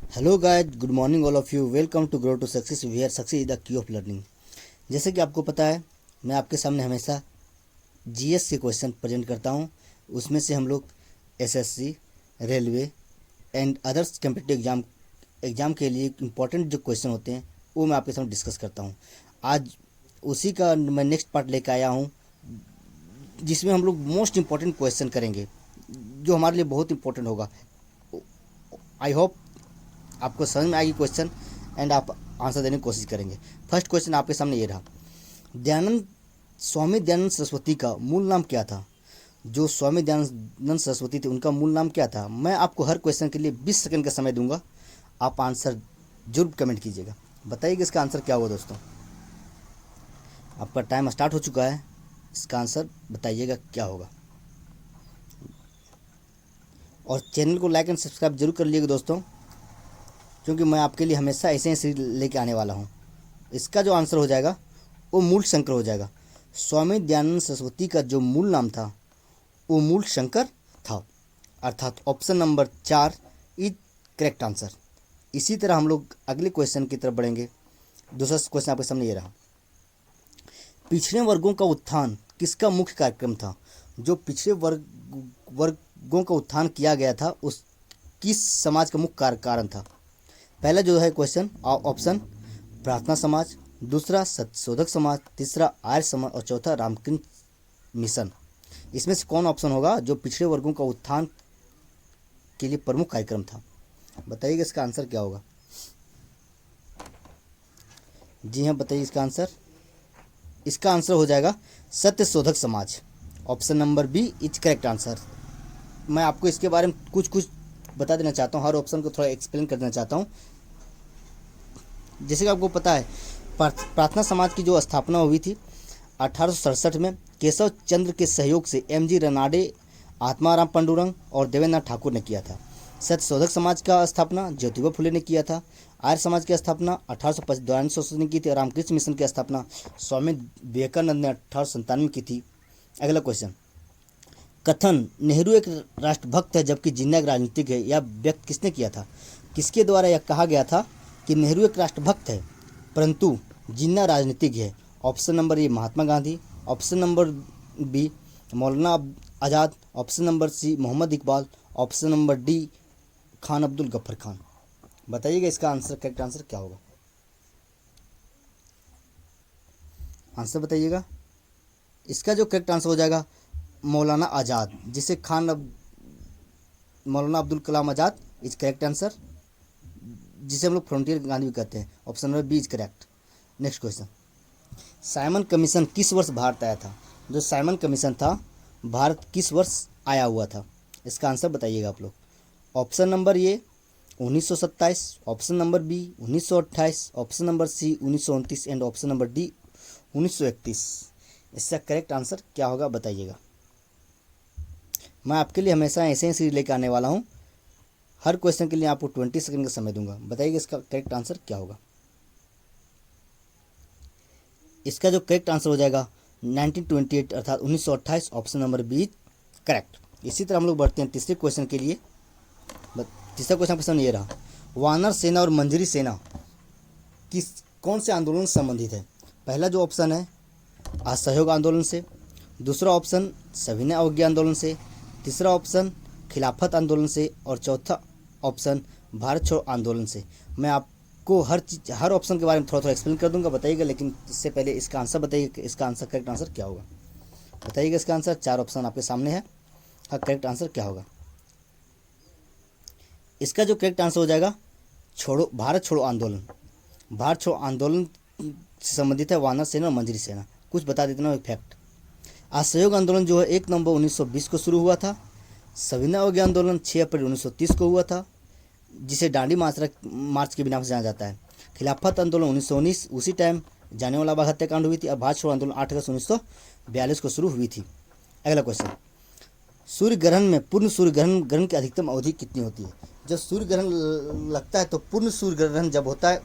Hello guys, good morning all of you. Welcome to grow to success where success is the key of learning. जैसे कि आपको पता है, मैं आपके सामने हमेशा जीएस के क्वेश्चन प्रेजेंट करता हूं। उसमें से हम लोग SSC, railway and others competitive exam के लिए इम्पोर्टेंट जो क्वेश्चन होते हैं वो मैं आपके सामने डिस्कस करता हूं। आज उसी का मैं नेक्स्ट पार्ट लेकर आया हूं, जिसमें हम लोग मोस्ट इम्पॉर्टेंट क्वेश्चन करेंगे जो हमारे लिए बहुत इंपॉर्टेंट होगा। आई होप आपको समझ में आएगी क्वेश्चन एंड आप आंसर देने की कोशिश करेंगे। फर्स्ट क्वेश्चन आपके सामने ये रहा। दयानंद स्वामी दयानंद सरस्वती का मूल नाम क्या था? जो स्वामी दयानंद सरस्वती थे उनका मूल नाम क्या था? मैं आपको हर क्वेश्चन के लिए 20 सेकंड का समय दूंगा। आप आंसर जरूर कमेंट कीजिएगा। बताइएगा इसका आंसर क्या होगा दोस्तों। आपका टाइम स्टार्ट हो चुका है। इसका आंसर बताइएगा क्या होगा, और चैनल को लाइक एंड सब्सक्राइब जरूर कर लीजिएगा दोस्तों, क्योंकि मैं आपके लिए हमेशा ऐसे ऐसे लेके आने वाला हूँ। इसका जो आंसर हो जाएगा वो मूल शंकर हो जाएगा। स्वामी दयानंद सरस्वती का जो मूल नाम था वो मूल शंकर था, अर्थात option number 4 is correct answer. इसी तरह हम लोग अगले क्वेश्चन की तरफ बढ़ेंगे। दूसरा क्वेश्चन आपके सामने ये रहा। पिछड़े वर्गों का उत्थान किसका मुख्य कार्यक्रम था? जो पिछड़े वर्गों का उत्थान किया गया था उस किस समाज का मुख्य कारण था? पहला जो है क्वेश्चन ऑप्शन प्रार्थना समाज, दूसरा सत्यशोधक समाज, तीसरा आर्य समाज और चौथा रामकृष्ण मिशन। इसमें से कौन ऑप्शन होगा जो पिछड़े वर्गों का उत्थान के लिए प्रमुख कार्यक्रम था? बताइएगा इसका आंसर क्या होगा। जी हाँ, बताइए इसका आंसर। इसका आंसर हो जाएगा Satyashodhak Samaj. Option number B is correct answer. मैं आपको इसके बारे में कुछ बता देना चाहता हूँ, हर ऑप्शन को थोड़ा एक्सप्लेन कर देना चाहता हूँ। जैसे कि आपको पता है, प्रार्थना समाज की जो स्थापना हुई थी 1867 में केशव चंद्र के सहयोग से एमजी रनाडे, आत्माराम पंडुरंग और देवेंद्रनाथ ठाकुर ने किया था। सत्यशोधक समाज का स्थापना ज्योतिबा फुले ने किया था। आर्य समाज की स्थापना 1852 ने की थी। रामकृष्ण मिशन की स्थापना स्वामी विवेकानंद ने 1897 की थी। अगला क्वेश्चन, कथन नेहरू एक राष्ट्रभक्त है जबकि जिन्ना एक राजनीतिक है, यह व्यक्त किसने किया था? किसके द्वारा यह कहा गया था कि नेहरू एक राष्ट्रभक्त है परंतु जिन्ना राजनीतिक है? Option number A Mahatma Gandhi, option number B Maulana Azad, option number C Mohammad Iqbal, option number D Khan Abdul Ghaffar Khan. बताइएगा इसका आंसर, करेक्ट आंसर क्या होगा। आंसर बताइएगा। इसका जो करेक्ट आंसर हो जाएगा मौलाना आज़ाद, जिसे Maulana Abdul Kalam Azad is correct answer, जिसे हम लोग फ्रंटियर गांधी भी कहते हैं। Option number B is correct. Next question, Simon commission किस वर्ष भारत आया था? जो साइमन कमीशन था भारत किस वर्ष आया हुआ था? इसका आंसर बताइएगा आप लोग। Option number A 1927, option number B 1928, option number C 1929 and option number D 1931। इसका करेक्ट आंसर क्या होगा बताइएगा। मैं आपके लिए हमेशा ऐसे ही सीरीज लेकर आने वाला हूँ। हर क्वेश्चन के लिए आपको 20 सेकंड का समय दूंगा। बताइएगा इसका करेक्ट आंसर क्या होगा। इसका जो करेक्ट आंसर हो जाएगा 1928 अर्थात 1928। Option number B correct. इसी तरह हम लोग बढ़ते हैं तीसरे क्वेश्चन के लिए। तीसरा क्वेश्चन प्रश्न ये रहा, वानर सेना और मंजरी सेना कौन से आंदोलन से संबंधित है? पहला जो ऑप्शन है असहयोग आंदोलन से, दूसरा ऑप्शन सविनय अवज्ञा आंदोलन से, तीसरा ऑप्शन खिलाफत आंदोलन से और चौथा ऑप्शन भारत छोड़ो आंदोलन से। मैं आपको हर ऑप्शन के बारे में थोड़ा थोड़ा एक्सप्लेन कर दूंगा, बताइएगा। लेकिन इससे पहले इसका आंसर बताइएगा। इसका आंसर करेक्ट आंसर क्या होगा बताइएगा। इसका आंसर 4 ऑप्शन आपके सामने है। हाँ, करेक्ट आंसर क्या होगा। इसका जो करेक्ट आंसर हो जाएगा भारत छोड़ो आंदोलन। भारत छोड़ो आंदोलन से संबंधित है वानर सेना और मंजरी सेना। कुछ बता देता हूँ फैक्ट। असहयोग आंदोलन जो है 1 नवंबर 1920 को शुरू हुआ था। सविनय अवज्ञा आंदोलन 6 अप्रैल 1930 को हुआ था, जिसे डांडी मार्च के नाम से जाना जाता है। खिलाफत आंदोलन 1919, उसी टाइम जानेवाला बाग हत्याकांड हुई थी। और भारत छोड़ो आंदोलन 8 अगस्त 1942 को शुरू हुई थी। अगला क्वेश्चन, सूर्य ग्रहण में पूर्ण सूर्य ग्रहण की अधिकतम अवधि कितनी होती है? जब सूर्य ग्रहण लगता है तो पूर्ण सूर्य ग्रहण जब होता है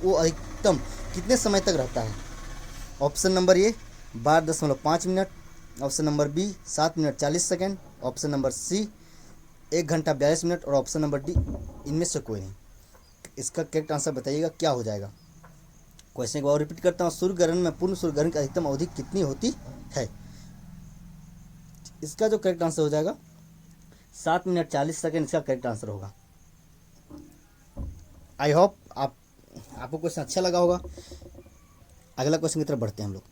वो अधिकतम कितने समय तक रहता है? Option number A 12.5 minute, option number B 7 minute 40 second, option number C 1 घंटा 42 मिनट और ऑप्शन नंबर डी इनमें से कोई नहीं। इसका करेक्ट आंसर बताइएगा क्या हो जाएगा। क्वेश्चन एक बार रिपीट करता हूँ, सूर्य ग्रहण में पूर्ण सूर्य ग्रहण की अधिकतम अवधि कितनी होती है। इसका जो करेक्ट आंसर हो जाएगा 7 मिनट 40 सेकेंड इसका करेक्ट आंसर होगा। आई होप आपको क्वेश्चन अच्छा लगा होगा। अगला क्वेश्चन की तरफ बढ़ते हैं हम लोग।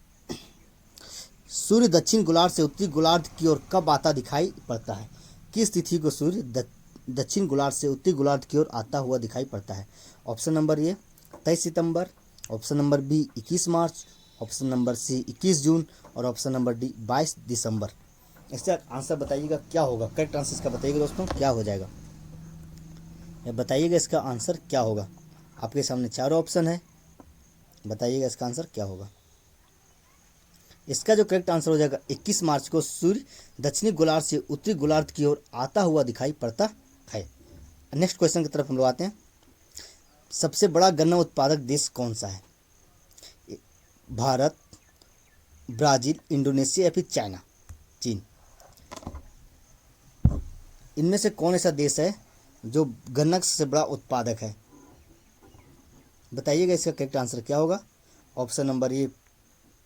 सूर्य दक्षिण गोलार्ध से उत्तरी गोलार्ध की ओर कब आता दिखाई पड़ता है। किस तिथि को सूर्य दक्षिण गोलार्ध से उत्तरी गोलार्ध की ओर आता हुआ दिखाई पड़ता है। ऑप्शन नंबर ए 23 सितंबर, ऑप्शन नंबर बी 21 मार्च, ऑप्शन नंबर सी 21 जून और ऑप्शन नंबर डी 22 दिसंबर। इसका आंसर बताइएगा क्या होगा। करेक्ट आंसर इसका बताइएगा दोस्तों क्या हो जाएगा। ये बताइएगा इसका आंसर क्या होगा। आपके सामने चारों ऑप्शन है, बताइएगा इसका आंसर क्या होगा। इसका जो करेक्ट आंसर हो जाएगा 21 मार्च को सूर्य दक्षिणी गोलार्ध से उत्तरी गोलार्ध की ओर आता हुआ दिखाई पड़ता है। नेक्स्ट क्वेश्चन की तरफ हम लोग आते हैं। सबसे बड़ा गन्ना उत्पादक देश कौन सा है। भारत, ब्राज़ील, इंडोनेशिया या फिर चाइना, चीन। इनमें से कौन ऐसा देश है जो गन्ना से बड़ा उत्पादक है। बताइएगा इसका करेक्ट आंसर क्या होगा। Option number A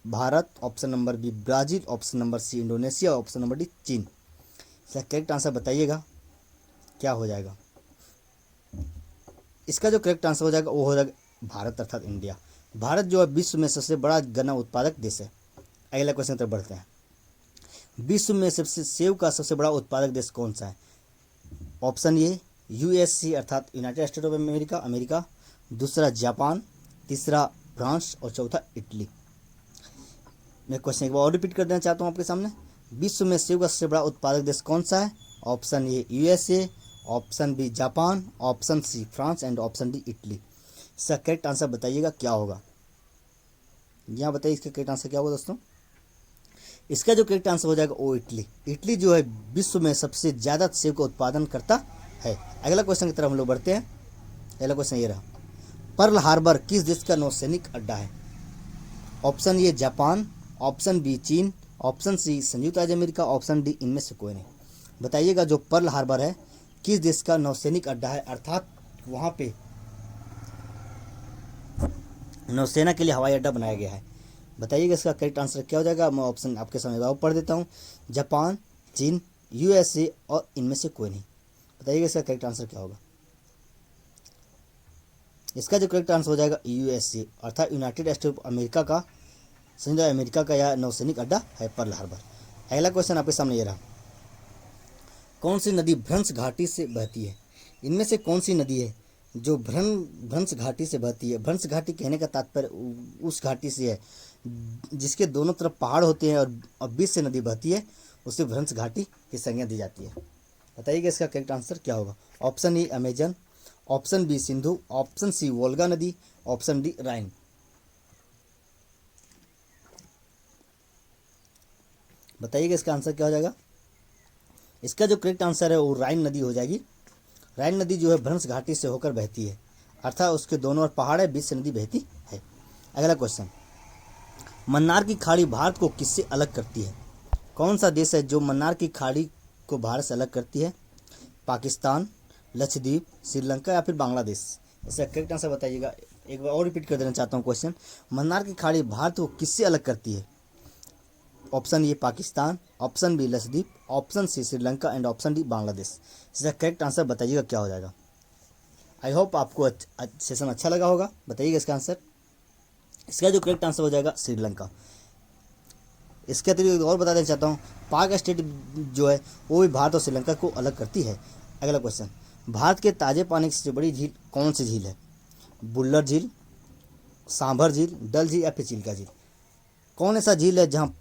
Bharat, option number B Brazil, option number C Indonesia, option number D चीन। इसका करेक्ट आंसर बताइएगा क्या हो जाएगा। इसका जो करेक्ट आंसर हो जाएगा वो हो जाएगा भारत अर्थात इंडिया। भारत जो है विश्व में सबसे बड़ा गन्ना उत्पादक देश है। अगला क्वेश्चन तरफ बढ़ते हैं। विश्व में सबसे सेब का सबसे बड़ा उत्पादक देश कौन सा है। ऑप्शन ए यूएसए अर्थात United state of America, America, दूसरा जापान, तीसरा फ्रांस और चौथा इटली। मैं क्वेश्चन एक बार और रिपीट कर देना चाहता हूँ आपके सामने। विश्व में सेब का सबसे बड़ा उत्पादक देश कौन सा है। Option A USA, option B Japan, option C France and option D Italy. इसका करेक्ट आंसर बताइएगा क्या होगा। यहाँ बताइए इसका करेक्ट आंसर क्या होगा दोस्तों। इसका जो करेक्ट आंसर हो जाएगा वो इटली। इटली जो है विश्व में सबसे ज़्यादा सेब का उत्पादन करता है। अगला क्वेश्चन की तरफ हम लोग बढ़ते हैं। अगला क्वेश्चन ये रहा, पर्ल हार्बर किस देश का नौसैनिक अड्डा है। Option A Japan, option B चीन, ऑप्शन सी संयुक्त राज्य अमेरिका, ऑप्शन डी इनमें से कोई नहीं। बताइएगा जो पर्ल हार्बर है किस देश का नौसैनिक अड्डा है, अर्थात वहाँ पे नौसेना के लिए हवाई अड्डा बनाया गया है। बताइएगा इसका करेक्ट आंसर क्या हो जाएगा। मैं ऑप्शन आपके सामने पढ़ देता हूँ। जापान, चीन, यूएसए और इनमें से कोई नहीं। बताइएगा इसका करेक्ट आंसर क्या होगा। इसका जो करेक्ट आंसर हो जाएगा यूएसए अर्थात यूनाइटेड स्टेट ऑफ अमेरिका का, संयुक्त अमेरिका का यह नौसैनिक अड्डा है पर्ल हार्बर। अगला क्वेश्चन आपके सामने ये रहा, कौन सी नदी भ्रंश घाटी से बहती है। इनमें से कौन सी नदी है जो भ्रंश घाटी से बहती है। भ्रंश घाटी कहने का तात्पर्य उस घाटी से है जिसके दोनों तरफ पहाड़ होते हैं और बीच से नदी बहती है, उसे भ्रंश घाटी की संज्ञा दी जाती है। बताइएगा इसका करेक्ट आंसर क्या होगा। Option A Amazon, option B Sindhu, option C Volga नदी, ऑप्शन डी राइन। बताइएगा इसका आंसर क्या हो जाएगा। इसका जो करेक्ट आंसर है वो राइन नदी हो जाएगी। राइन नदी जो है भ्रंश घाटी से होकर बहती है, अर्थात उसके दोनों ओर पहाड़ है, बीच से नदी बहती है। अगला क्वेश्चन, मन्नार की खाड़ी भारत को किससे अलग करती है। कौन सा देश है जो मन्नार की खाड़ी को भारत से अलग करती है। पाकिस्तान, लक्षद्वीप, श्रीलंका या फिर बांग्लादेश। इसका करेक्ट आंसर बताइएगा। एक बार और रिपीट कर देना चाहता हूँ क्वेश्चन, मन्नार की खाड़ी भारत को किससे अलग करती है। Option A Pakistan, option B Lakshadweep, option C Sri Lanka and option D Bangladesh. इसका करेक्ट आंसर बताइएगा क्या हो जाएगा। आई होप आपको सेशन अच्छा लगा होगा। बताइएगा इसका आंसर। इसका जो करेक्ट आंसर हो जाएगा श्रीलंका। इसके अतिरिक्त और बता देना चाहता हूँ, पाक स्टेट जो है वो भी भारत और श्रीलंका को अलग करती है। अगला क्वेश्चन, भारत के ताजे पानी की सबसे बड़ी झील कौन सी झील है। बुल्लर झील, सांभर झील, डल झील या फिर चिल्का झील। कौन ऐसा झील है जहाँ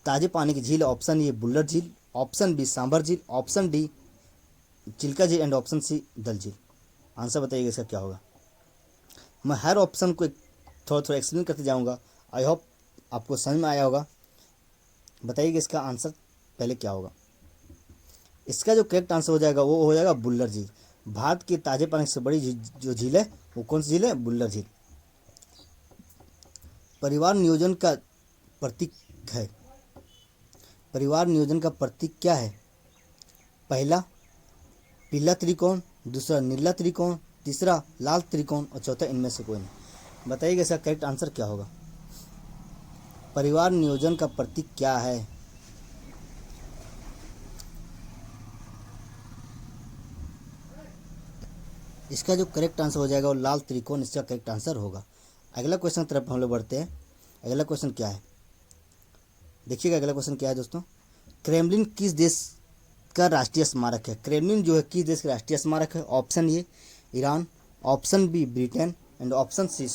ताजे पानी की झील। ऑप्शन ए बुल्लर झील, ऑप्शन बी सांभर झील, ऑप्शन डी चिल्का झील एंड ऑप्शन सी डल झील। आंसर बताइएगा इसका क्या होगा। मैं हर ऑप्शन को थोड़ा थोड़ा एक्सप्लेन करते जाऊंगा। आई होप आपको समझ में आया होगा। बताइएगा इसका आंसर पहले क्या होगा। इसका जो करेक्ट आंसर हो जाएगा वो हो जाएगा बुल्लर झील। भारत की ताजे पानी से बड़ी जो झील है वो कौन सी झील है, बुल्लर झील। परिवार नियोजन का प्रतीक है। परिवार नियोजन का प्रतीक क्या है। पहला पीला त्रिकोण, दूसरा नीला त्रिकोण, तीसरा लाल त्रिकोण और चौथा इनमें से कोई नहीं। बताइएगा इसका करेक्ट आंसर क्या होगा। परिवार नियोजन का प्रतीक क्या है? इसका जो करेक्ट आंसर हो जाएगा वो लाल त्रिकोण इसका करेक्ट आंसर होगा। अगला क्वेश्चन की तरफ हम लोग बढ़ते हैं। अगला क्वेश्चन क्या है, देखिएगा अगला क्वेश्चन क्या है दोस्तों। क्रेमलिन किस देश का राष्ट्रीय स्मारक है? क्रेमलिन जो है किस देश का राष्ट्रीय स्मारक है? Option A Iran, option B Britain and option C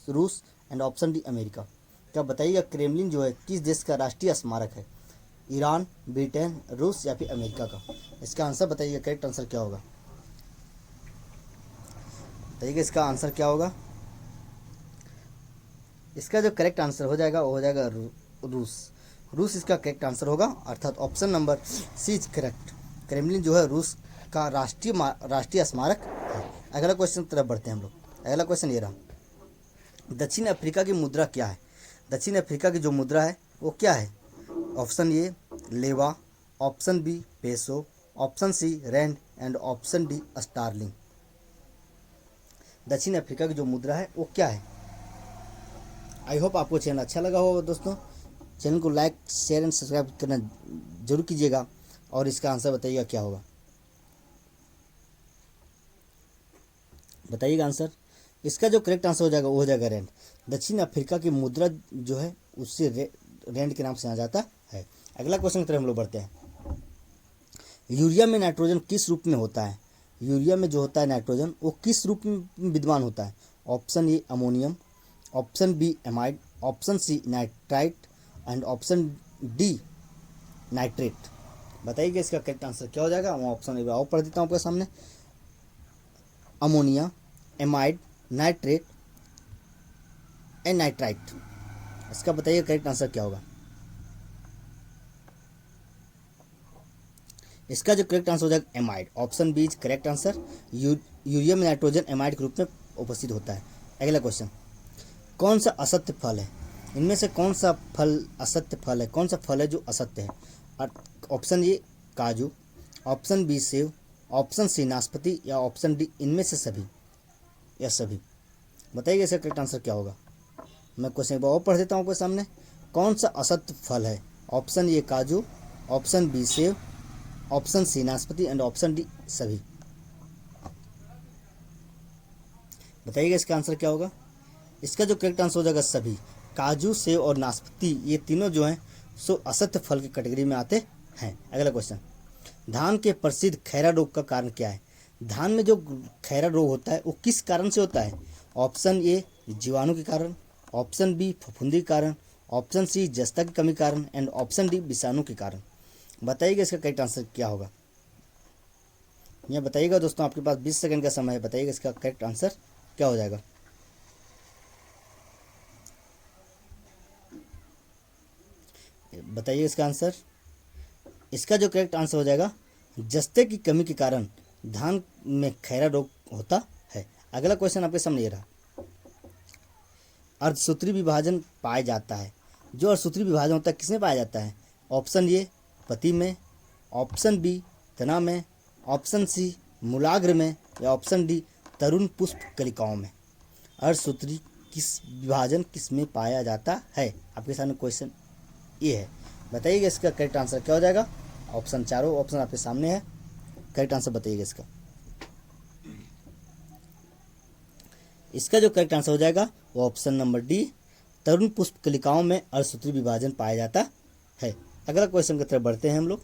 रूस एंड ऑप्शन डी अमेरिका। क्या बताइएगा क्रेमलिन जो है किस देश का राष्ट्रीय स्मारक है? ईरान, ब्रिटेन, रूस या फिर अमेरिका का? इसका आंसर बताइएगा, करेक्ट आंसर क्या होगा? बताइएगा इसका आंसर क्या होगा। इसका जो करेक्ट आंसर हो जाएगा वो हो जाएगा रूस। रूस इसका करेक्ट आंसर होगा, अर्थात option number C is correct. Kremlin जो है रूस का राष्ट्रीय स्मारक है। अगला क्वेश्चन की तरफ बढ़ते हैं हम लोग। अगला क्वेश्चन ये रहा, दक्षिण अफ्रीका की मुद्रा क्या है? दक्षिण अफ्रीका की जो मुद्रा है वो क्या है? Option A leva, option B peso, option C rand and option D sterling. दक्षिण अफ्रीका की जो मुद्रा है वो क्या है? आई होप आपको चैनल अच्छा लगा होगा दोस्तों। चैनल को लाइक, शेयर एंड सब्सक्राइब करना जरूर कीजिएगा और इसका आंसर बताइएगा क्या होगा। बताइएगा आंसर। इसका जो करेक्ट आंसर हो जाएगा वो हो जाएगा रैंड। दक्षिण अफ्रीका की मुद्रा जो है उससे रैंड के नाम से जाना जाता है। अगला क्वेश्चन की तरफ हम लोग बढ़ते हैं। यूरिया में नाइट्रोजन किस रूप में होता है? यूरिया में जो होता है नाइट्रोजन वो किस रूप में विद्यमान होता है? Option A ammonium, option B amide, option C nitrite and option D nitrate. बताइए इसका करेक्ट आंसर क्या हो जाएगा। मैं ऑप्शन ए और पढ़ देता हूँ आपके सामने। Ammonia, amide, nitrate and nitrite. इसका बताइए करेक्ट आंसर क्या होगा। इसका जो करेक्ट आंसर हो जाएगा amide. Option B is correct answer. Urea में नाइट्रोजन एमाइड के रूप में उपस्थित होता है। अगला क्वेश्चन, कौन सा असत्य फल है? इनमें से कौन सा फल असत्य फल है? कौन सा फल है जो असत्य है? ऑप्शन ए काजू, ऑप्शन बी सेव, ऑप्शन सी नाशपाती या ऑप्शन डी इनमें से सभी या सभी। बताइए इसका करेक्ट आंसर क्या होगा। मैं क्वेश्चन एक बार और पढ़ देता हूँ आपके सामने। कौन सा असत्य फल है? ऑप्शन ए काजू, ऑप्शन बी सेव, ऑप्शन सी नाशपाती एंड ऑप्शन डी सभी। बताइएगा इसका आंसर क्या होगा। इसका जो करेक्ट आंसर हो जाएगा सभी। काजू, सेव और नाशपाती ये तीनों जो हैं सो असत्य फल की कैटेगरी में आते हैं। अगला क्वेश्चन, धान के प्रसिद्ध खैरा रोग का कारण क्या है? धान में जो खैरा रोग होता है वो किस कारण से होता है? ऑप्शन ए जीवाणु के कारण, ऑप्शन बी फफूंदी के कारण, ऑप्शन सी जस्ता की कमी के कारण एंड ऑप्शन डी विषाणु के कारण। बताइएगा इसका करेक्ट आंसर क्या होगा। यह बताइएगा दोस्तों, आपके पास 20 सेकंड का समय है। बताइएगा इसका करेक्ट आंसर क्या हो जाएगा। बताइए इसका आंसर। इसका जो करेक्ट आंसर हो जाएगा जस्ते की कमी के कारण धान में खैरा रोग होता है। अगला क्वेश्चन आपके सामने ये रहा, अर्धसूत्री विभाजन पाया जाता है। जो अर्धसूत्री विभाजन होता है किसमें पाया जाता है? ऑप्शन ए पत्ती में, ऑप्शन बी तना में, ऑप्शन सी मूलाग्र में या ऑप्शन डी तरुण पुष्प कलिकाओं में। अर्धसूत्री विभाजन किसमें पाया जाता है? आपके सामने क्वेश्चन ये है। बताइएगा इसका करेक्ट आंसर क्या हो जाएगा। ऑप्शन चारों ऑप्शन आपके सामने है, करेक्ट आंसर बताइएगा इसका। इसका जो करेक्ट आंसर हो जाएगा वो ऑप्शन नंबर डी तरुण पुष्प कलिकाओं में अर्धसूत्री विभाजन पाया जाता है। अगला क्वेश्चन की तरफ बढ़ते हैं हम लोग।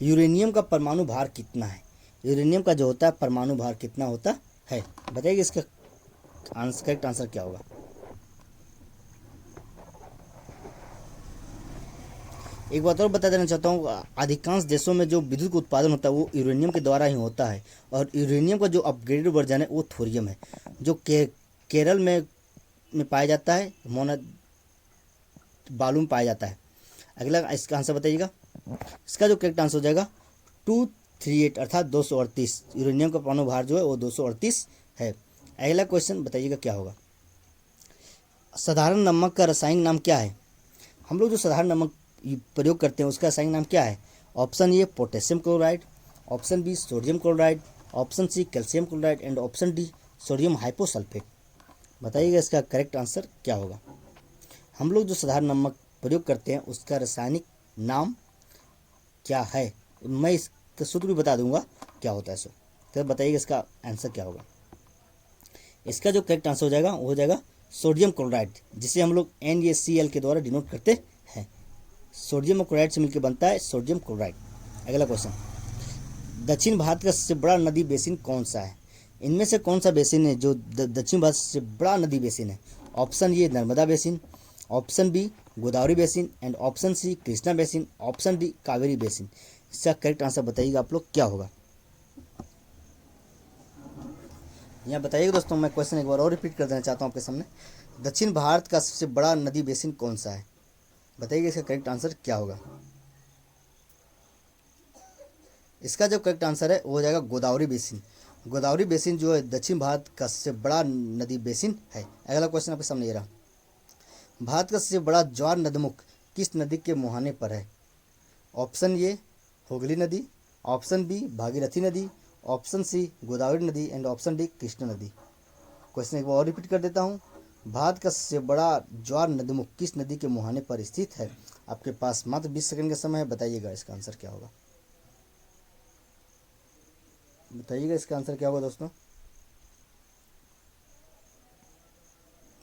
यूरेनियम का परमाणु भार कितना है? यूरेनियम का जो होता है परमाणु भार कितना होता है? बताइए इसका करेक्ट आंसर क्या होगा। एक बात और बता देना चाहता हूँ, अधिकांश देशों में जो विद्युत उत्पादन होता है वो यूरेनियम के द्वारा ही होता है और यूरेनियम का जो अपग्रेडेड वर्जन है वो थोरियम है, जो केरल में पाया जाता है, मोना बालू में पाया जाता है। अगला इसका आंसर बताइएगा। इसका जो करेक्ट आंसर हो जाएगा 238 अर्थात 238। यूरेनियम का परमाणु भार जो है वो 238 है। अगला क्वेश्चन बताइएगा क्या होगा। साधारण नमक का रासायनिक नाम क्या है? हम लोग जो साधारण नमक प्रयोग करते हैं उसका रासायनिक नाम क्या है? Option A potassium chloride, option B sodium chloride, option C calcium chloride and option D sodium hyposulphate. बताइएगा इसका करेक्ट आंसर क्या होगा। हम लोग जो साधारण नमक प्रयोग करते हैं उसका रासायनिक नाम क्या है, मैं इसका सूत्र भी बता दूंगा क्या होता है सो। तो बताइएगा इसका आंसर क्या होगा। इसका जो करेक्ट आंसर हो जाएगा वो हो जाएगा सोडियम क्लोराइड, जिसे हम लोग NaCl के द्वारा डिनोट करते हैं। सोडियम और क्लोराइड से मिलकर बनता है सोडियम क्लोराइड। अगला क्वेश्चन, दक्षिण भारत का सबसे बड़ा नदी बेसिन कौन सा है। इनमें से कौन सा बेसिन है जो दक्षिण भारत से बड़ा नदी बेसिन है। Option A Narmada basin, option B Godavari basin and option C Krishna basin, option D Kaveri basin. इसका करेक्ट आंसर बताइएगा आप लोग क्या होगा। यहाँ बताइएगा दोस्तों, मैं क्वेश्चन एक बार और रिपीट कर देना चाहता हूँ आपके सामने। दक्षिण भारत का सबसे बड़ा नदी बेसिन कौन सा है, बताइएगा इसका करेक्ट आंसर क्या होगा। इसका जो करेक्ट आंसर है वो हो जाएगा गोदावरी बेसिन। गोदावरी बेसिन जो है दक्षिण भारत का सबसे बड़ा नदी बेसिन है। अगला क्वेश्चन आपके सामने ये रहा, भारत का सबसे बड़ा ज्वार नदमुख किस नदी के मुहाने पर है। ऑप्शन ए हुगली नदी, ऑप्शन बी भागीरथी नदी, ऑप्शन सी गोदावरी नदी एंड ऑप्शन डी कृष्णा नदी। क्वेश्चन एक बार और रिपीट कर देता हूँ, भारत का सबसे बड़ा ज्वार नदमुख किस नदी के मुहाने पर स्थित है। आपके पास मात्र 20 सेकंड का समय है, बताइएगा इसका आंसर क्या होगा। बताइएगा इसका आंसर क्या होगा दोस्तों,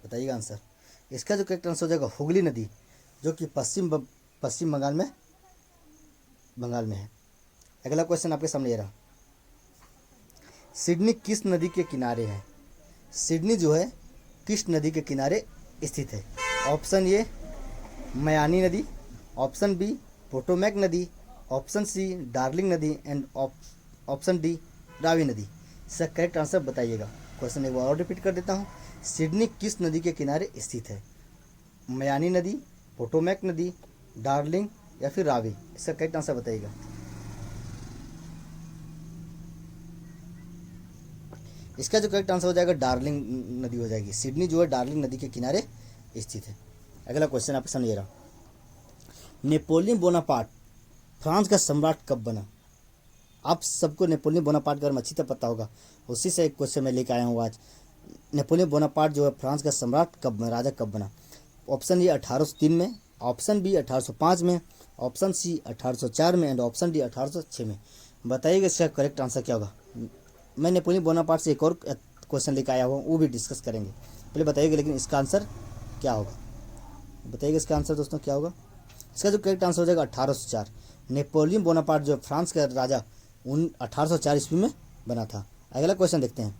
बताइएगा आंसर। इसका जो करेक्ट आंसर हो जाएगा हुगली नदी, जो कि पश्चिम बंगाल में है। अगला क्वेश्चन आपके सामने ये रहा, सिडनी किस नदी के किनारे है। सिडनी जो है किस नदी के किनारे स्थित है। ऑप्शन ए मयानी नदी, ऑप्शन बी पोटोमैक नदी, ऑप्शन सी डार्लिंग नदी एंड ऑप्शन डी रावी नदी। इसका करेक्ट आंसर बताइएगा। क्वेश्चन एक बार और रिपीट कर देता हूँ, सिडनी किस नदी के किनारे स्थित है। मयानी नदी, पोटोमैक नदी, डार्लिंग या फिर रावी। इसका करेक्ट आंसर बताइएगा। इसका जो करेक्ट आंसर हो जाएगा डार्लिंग नदी हो जाएगी। सिडनी जो है डार्लिंग नदी के किनारे स्थित है। अगला क्वेश्चन आपके सामने ये रहा, नेपोलियन बोनापार्ट फ्रांस का सम्राट कब बना। आप सबको नेपोलियन बोनापार्ट के बारे में अच्छी तरह पता होगा, उसी से एक क्वेश्चन मैं लेकर आया हूँ आज। नेपोलियन बोनापार्ट जो है फ्रांस का सम्राट कब राजा कब बना। ऑप्शन ए 1803 में, ऑप्शन बी 1805 में, ऑप्शन सी 1804 में एंड ऑप्शन डी 1806 में। बताइएगा इसका करेक्ट आंसर क्या होगा। मैं नेपोलियन बोनापार्ट से एक और क्वेश्चन लेकर आया हूँ, वो भी डिस्कस करेंगे। पहले बताइएगा लेकिन इसका आंसर क्या होगा। बताइएगा इसका आंसर दोस्तों क्या होगा। इसका जो करेक्ट आंसर हो जाएगा 1804। नेपोलियन बोनापार्ट जो फ्रांस का राजा 1804 ईस्वी में बना था। अगला क्वेश्चन देखते हैं,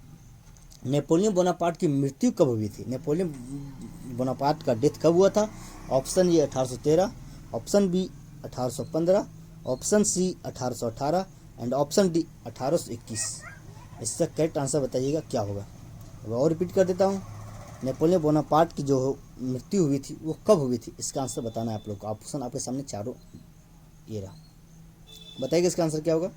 नेपोलियन बोनापार्ट की मृत्यु कब हुई थी। नेपोलियन बोनापार्ट का डेथ कब हुआ था। Option A 1813, option B 1815, option C 1818 and option D 1821। इसका करेक्ट आंसर बताइएगा क्या होगा। और रिपीट कर देता हूँ, नेपोलियन बोनापार्ट की जो मृत्यु हुई थी वो कब हुई थी, इसका आंसर बताना है आप लोग को। ऑप्शन आपके सामने चारों ये रहा, बताइएगा इसका आंसर क्या होगा।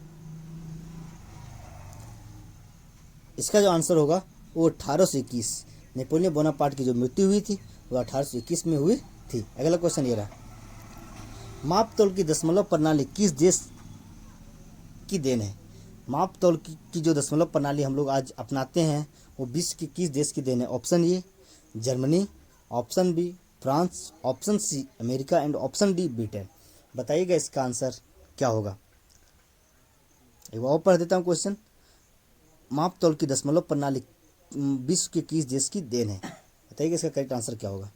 इसका जो आंसर होगा वो 1821। नेपोलियन बोनापार्ट की जो मृत्यु हुई थी वो 1821 में हुई थी। अगला क्वेश्चन ये रहा, माप तौल की दशमलव प्रणाली किस देश की देन है। माप तौल की जो दशमलव प्रणाली हम लोग आज अपनाते हैं वो विश्व के किस देश की देन है। Option A Germany, option B France, option C America and option D Britain. बताइएगा इसका आंसर क्या होगा। एक बार और पढ़ देता हूँ क्वेश्चन, माप तौल की दशमलव प्रणाली विश्व के किस देश की देन है। बताइएगा इसका करेक्ट आंसर क्या होगा।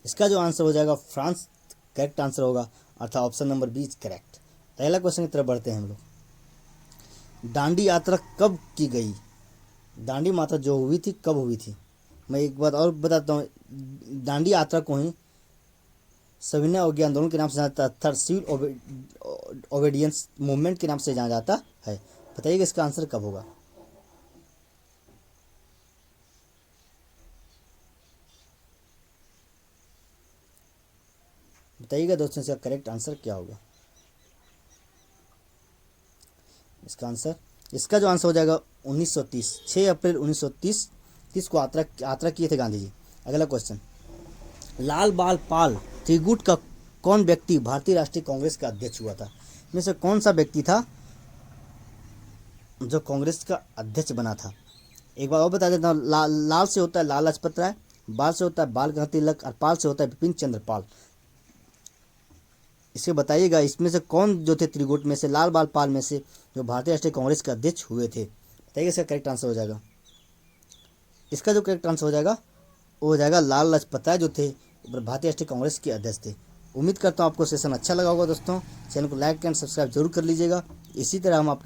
इसका जो आंसर हो जाएगा फ्रांस करेक्ट आंसर होगा, अर्थात ऑप्शन नंबर बी करेक्ट। पहला क्वेश्चन की तरफ बढ़ते हैं हम लोग। दांडी यात्रा कब की गई। दांडी यात्रा जो हुई थी कब हुई थी। मैं एक बात और बताता हूँ, दांडी यात्रा को ही सविनय अवज्ञा आंदोलन के नाम से जाना जाता है, सिविल ओबीडियंस मूवमेंट के नाम से जाना जाता है। बताइएगा इसका आंसर कब होगा। बताइएगा दोस्तों इसका करेक्ट आंसर क्या होगा। इसका आंसर, इसका जो आंसर हो जाएगा 1930, 6 अप्रैल 1930 को यात्रा किए थे गांधी जी। अगला क्वेश्चन, लाल बाल पाल त्रिगुट का कौन व्यक्ति भारतीय राष्ट्रीय कांग्रेस का अध्यक्ष हुआ था? इनमें से कौन सा व्यक्ति था जो कांग्रेस का अध्यक्ष बना था? एक बार और बता देता हूँ। लाल से होता है लाला लाजपत राय, बाल से होता है बाल गंगाधर तिलक और पाल से होता है बिपिन चंद्र पाल। इसे बताइएगा, इसमें से कौन जो थे त्रिगुट में से, लाल बाल पाल में से, जो भारतीय राष्ट्रीय कांग्रेस के अध्यक्ष हुए थे? बताइए इसका करेक्ट आंसर हो जाएगा। इसका जो करेक्ट आंसर हो जाएगा वो हो जाएगा लाल लाजपत राय, जो थे भारतीय राष्ट्रीय कांग्रेस के अध्यक्ष थे। उम्मीद करता हूँ आपको सेशन अच्छा लगा होगा दोस्तों। चैनल को लाइक एंड सब्सक्राइब जरूर कर लीजिएगा। इसी तरह हम आप